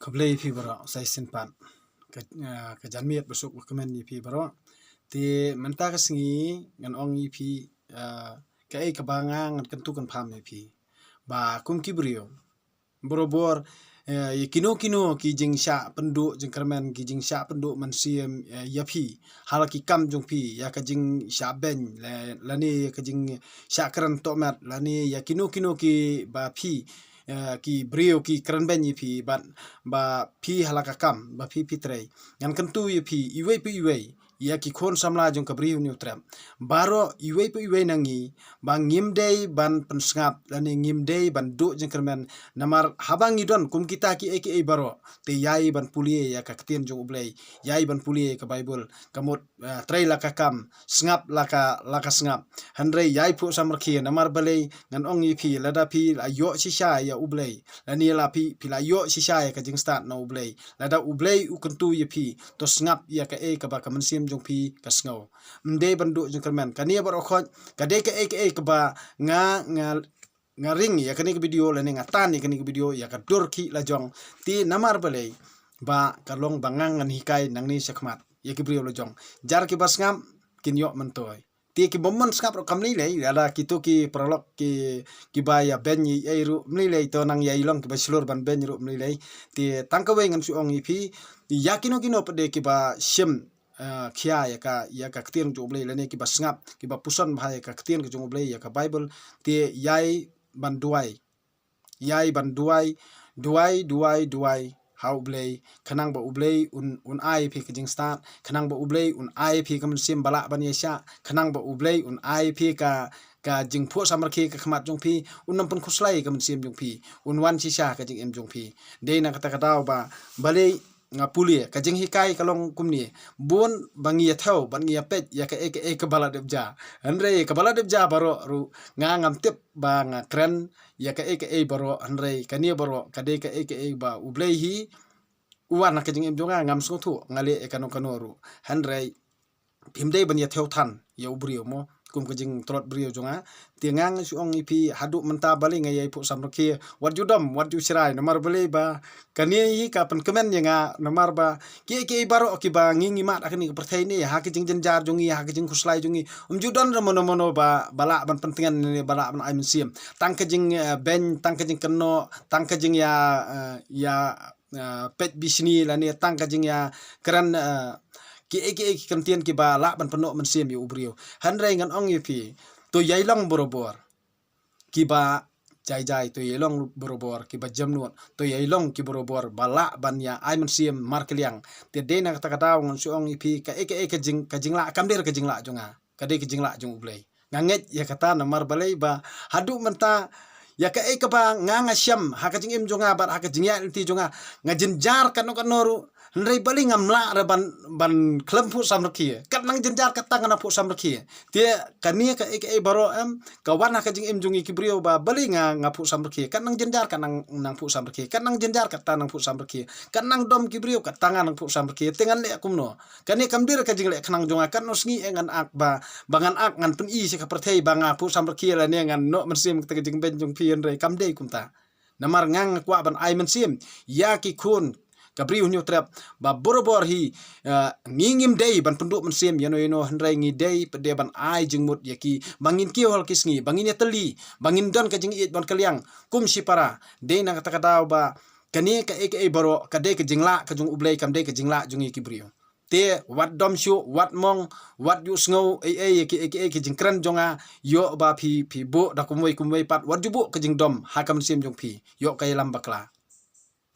Kablay pi baro sai sinpan ka janmiat besuk kemen pi baro ti menta ka singi ngan ong pi ka ai kabanga ngan kentu kan pham pi ba kum ki brio borobor ye kino ki jing sha pendu jing kermen ki jing sha pendu man siem ya pi hal ki kam jong pi ya ka jing sha ben lani ka jing sha kran tomat lani ya kino ki ba pi ki brio ki kran ben yi pi ba pi halaka kam ba pi trei ngan kentu yi pi iwe ya ki khon samla jong ka brio new tram baro iwe nangi ba ngim dei ban pensngap lani ngim dei ban du jeng kermen namar habang idon kum kita ki eke baro te yai ban pulie ya ka ktien jong ublei yai ban pulie ka bible kamut trei laka kam sngap laka sngap handre yai pu samrkhi namar balei ngan ong yi pi lada pi ayo shisha ya ublei lani la pi la yo shisha ya ka jing start na ublei lada ublei u kentu yi pi to sngap ya ka ka ba ka mensim jong pi ka sngo mde bandu jong kermen kania baro khoj ka de ka ka ba nga ring ya kani video la nga tan ni kani video ya ka durki la jong ti namar balei ba kalong bangang ngan hikai nang ni sakmat ya ki brio la jong jar ki basngam kin yo mentoy ti ki bomon skap ro kamni le ada kitu ki prolog ki ba ya ben yi ru mli le to nang ya ilong ki ba slur ban ben ru mli le ti tangkawe ngan su ong ipi yakino pede ki ba shem khia ya ka ktien jo blei lene ki ba sngap ki ba puson bhai ka ktien ki jo blei ya ka bible ti yai ban duai how blei kanang ba ublei un ai pi ki jing start kanang ba ublei un ai pi kam sim bala ban yesha kanang ba ublei un ai pi ka jing phu samarki ka khmat jong pi un nampun khuslai kam sim jong pi un wan shisha ka jing em jong pi de na kata kadaw ba balei ngapulie ka jing hikai kalong kumni bon bangi thau bangi pet ya ka ka bala debja andre ka bala debja baro ru ngam tip ba nga kren ya ka baro andre kania baro ka de ka ba ublei hi uwan ka jing em jonga ngam so thu ngale kano ru andre pimdei ban ya thau than ya ubrio mo kum ka jing trot brio jonga tiangang su ong ipi hadu menta bali ngai pu samrki wat judom wat ju sirai namar bali ba kani hi ka pen kemen yanga namar ba ki baro ki ba ngingi mat akni perthai ni ha ki jing jenjar jongi ha ki jing khuslai jongi judon mono ba bala ban pentingan ni bala ban ai mensim tang ka jing ben tang ka jing keno tang ka jing ya pet bisni lani tang ka jing ya keran ki kantien ki ba la ban penok mensim yu ubrio hanrai ngan ong yu to yailong borobor ki ba jai to yailong borobor ki ba jamnuat to yailong ki borobor bala ban ya ai mensim markeliang te de na kata kata ngan su ong yu ka ka jing la kamder ka jing la jonga ka de ka jing la jong ublei nganget ya kata namar balai ba hadu menta ya ka ba nganga syam ha ka jing em jonga ba ha ka jing ya ti jonga ngajin jar kanoru Nrei bali ngamla ban klempu samrki kat nang jenjar kat tangan pu samrki tie kania ka baro em ka wana ka jing em jungi kibrio ba bali ngapu samrki kat nang jenjar kat nang pu samrki kat nang jenjar kat tanang pu samrki kat nang dom kibrio kat tangan nang pu samrki tengan le kumno kania kamdir ka jing le khnang jonga kat no sngi engan ak ba bangan ak ngan pen I se ka perthei banga pu samrki la ne ngan no mensim ka jing ben jung pi nrei kamdei kumta namar ngang kwa ban ai mensim ya ki khun kabri hunyo trap ba borobor hi ngingim dei ban penduk mensim yano handrai ngi dei pede ban ai jengmut yaki bangin ki hol kisngi bangin yateli bangin don ka jing it ban kaliang kum sipara dei na kata kata ba kani ka baro ka de ka jingla ka jung ublei kam de ka jingla jungi kibrio te wat dom shu wat mong wat yu sngo ki jingkran jonga yo ba phi bo da kumwei pat wat jubu ka jing dom ha kam sim jong phi yo kai lam bakla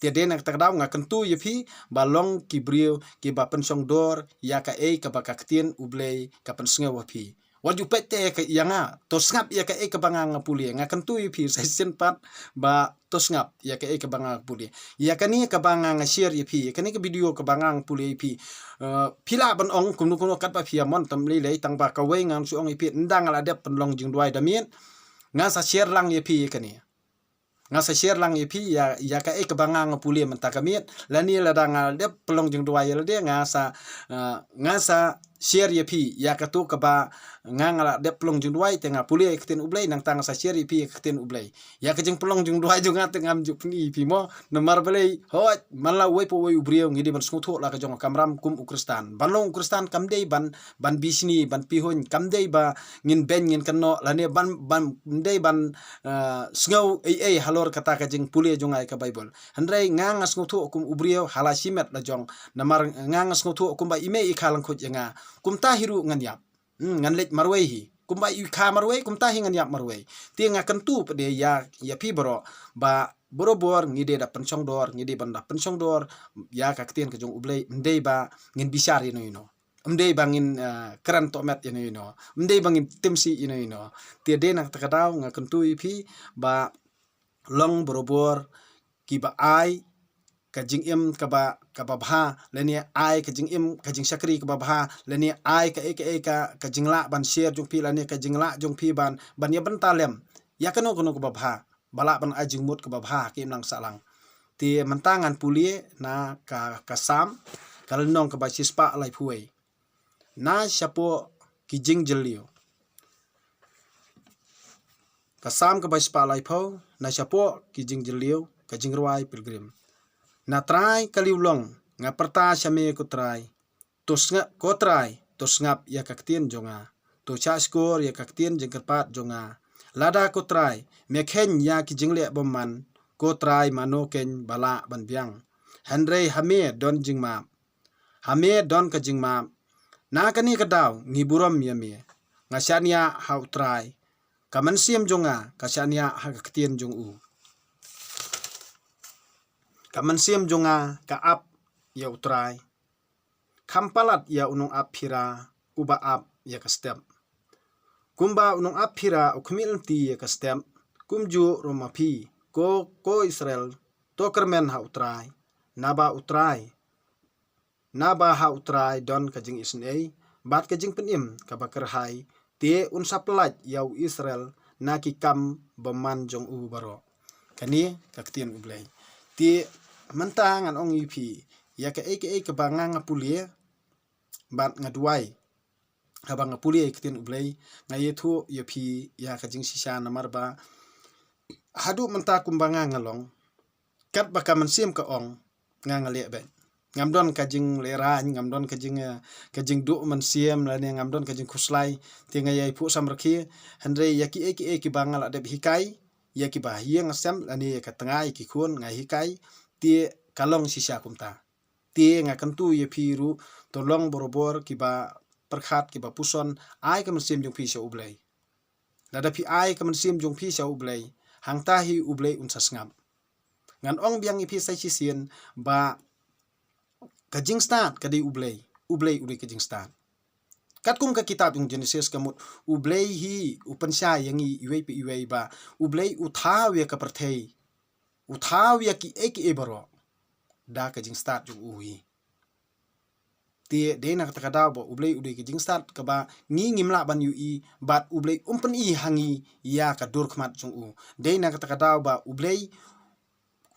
tiada nak takdaw nga kentu yepi balong kibrio ki ba pensong dor ya ka ba kaktien ublei ka pensnge wapi waju pete ka yanga to ngap ya ka banga ngapuli nga kentu yepi sen pat ba to ngap ya ka banga ngapuli ya kani ka banga nga share yepi kani ka video ka banga ngapuli yepi pila ban ong kuno kat ba pia mon tam le tang ba ka we ngang su ong yepi ndang ala de penlong jing duai damien nga sa share lang yepi kani nga sa share lang ipi ya ka banga ngapuli mentakamiet lani ladang de pelong jeng dua ya de nga sa share ya pi ya katu kaba ngangala de pelong jung duai tengah pulia ketin ublay nang tang sa share pi ketin ublay ya kejeng pelong jung duai jung ngat ngam juk ni pi mo nomar belai hot mala wei po wei ubrio ngidi ban smutu la kejong kamram kum ukristan banlong ukristan kamdei ban bisni ban pihon kamdei ba ngin ben ngin kanno lane ban ndei ban sngau ai halor kata kejeng pulia jung ai ka bible handrai ngang smutu kum ubrio hala simet la jong namar ngang smutu kum ba ime ikhalang khut yenga kumta hiru ngan yap ngan lech marwei hi kumba i kha marwei kumta hi ngan yap marwei ti nga kentu pede ya pi boro ba borobor ngide da pensong dor ngide ban da pensong dor ya ka ktien ke jong ublei ndei ba ngin bisar ino ndei ba ngin keran to met ino ndei ba ngin timsi ino ti de nak takadaw nga kentu i pi ba long borobor ki ba ai kajing im kaba bha leni ai kajing im kajing sakri kaba bha leni ai ka kajing la ban share jung pi leni kajing la jung pi ban ya bentalem ya kanu kaba bha bala ban ajing mut kaba bha ki nang salang ti mentangan pulie na ka sam kalnong kaba sispa lai phuai na sapo kijing jelio kasam kaba sispa lai pho na sapo kijing jelio kajing ruai pilgrim na try kaliulong nga perta syame ko try tos nga ko try tos ngap ya kaktien jonga to cha score ya kaktien jengkerpat jonga lada ko try mekhen ya ki jingle bomman ko try manoken bala ban biang handrei hame don jingma hame don ka jingma na kani kadaw ngiburam yame ngasania how try kamansiam jonga kasania ha kaktien jong u kamansiam jonga ka ap ya utrai kampalat ya unong ap hira uba ap ya kastem kumba unong ap hira ukmil ti ya kastem kumju romapi ko Israel to kermen ha utrai naba ha utrai don kajing isnei bat kajing penim kabakerhai te unsaplat ya Israel na kikam beman jong u baro kani kaktien ublay ti mentangan ong ipi ya ke bangang pulie bat ngaduai abang pulie ketin ublay ngayetu ya pi ya kajing sisa namar ba hadu menta kumbanga ngalong kat baka mensim ka ong ngangale bet ngamdon kajing lerany ngamdon kajing du mensim lani ngamdon kajing kuslai tinga yai pu samrki handre ya ki bangal adep hikai ya ki bahiang asam lani ka tengai ki khun ngai hikai ti kalong sisa kumta ti nga kentu ye piru tolong borobor kiba perkhat kiba puson ai ka mensim jong pi sa ublay lada pi ai ka mensim jong pi sa ublay hang tahi ublay unsas ngam ngan ong biang ipi sai sisien ba kajing start kadi ublay udi kajing start kat kum ka kitab yung Genesis kamut ublay hi upansya yang iwei ba ublay uthaw ya ka perthei uthaw ya ki baro da kajing start yung uhi ti de na takadaw bo ublay udi kajing start ka ba ngimla ban ui bat ublay umpen i hangi ya ka dur khmat jung u de na takadaw ba ublay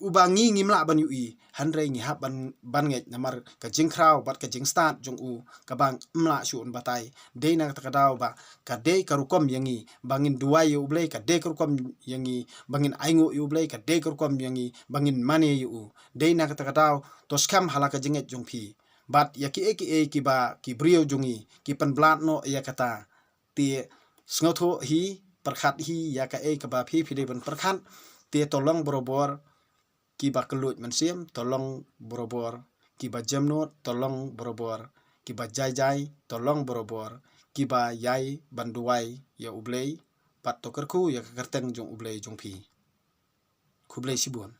ubangi ngimla ban ui handrei ngi hab ban nge namar kajing kraw bat kajing start jung u kabang mla shu un batai de na takadaw ba ka de karukom yangi bangin duai ublay ka de karukom yangi bangin aingu ublay ka de karukom yangi bangin mane u de na takadaw toskam halaka jinget jung pi bat ya ki ba ki brio jungi ki pan blat no ya kata ti sngoto hi perkhat hi ya ka ba phi de ban perkhat ti tolong borobor ki ba kelut mensim tolong borobor ki ba jamnot tolong borobor ki ba jai tolong borobor ki ba yai banduai ya ublay pat tokerku ya kerteng jong ublay jong pi kublay sibun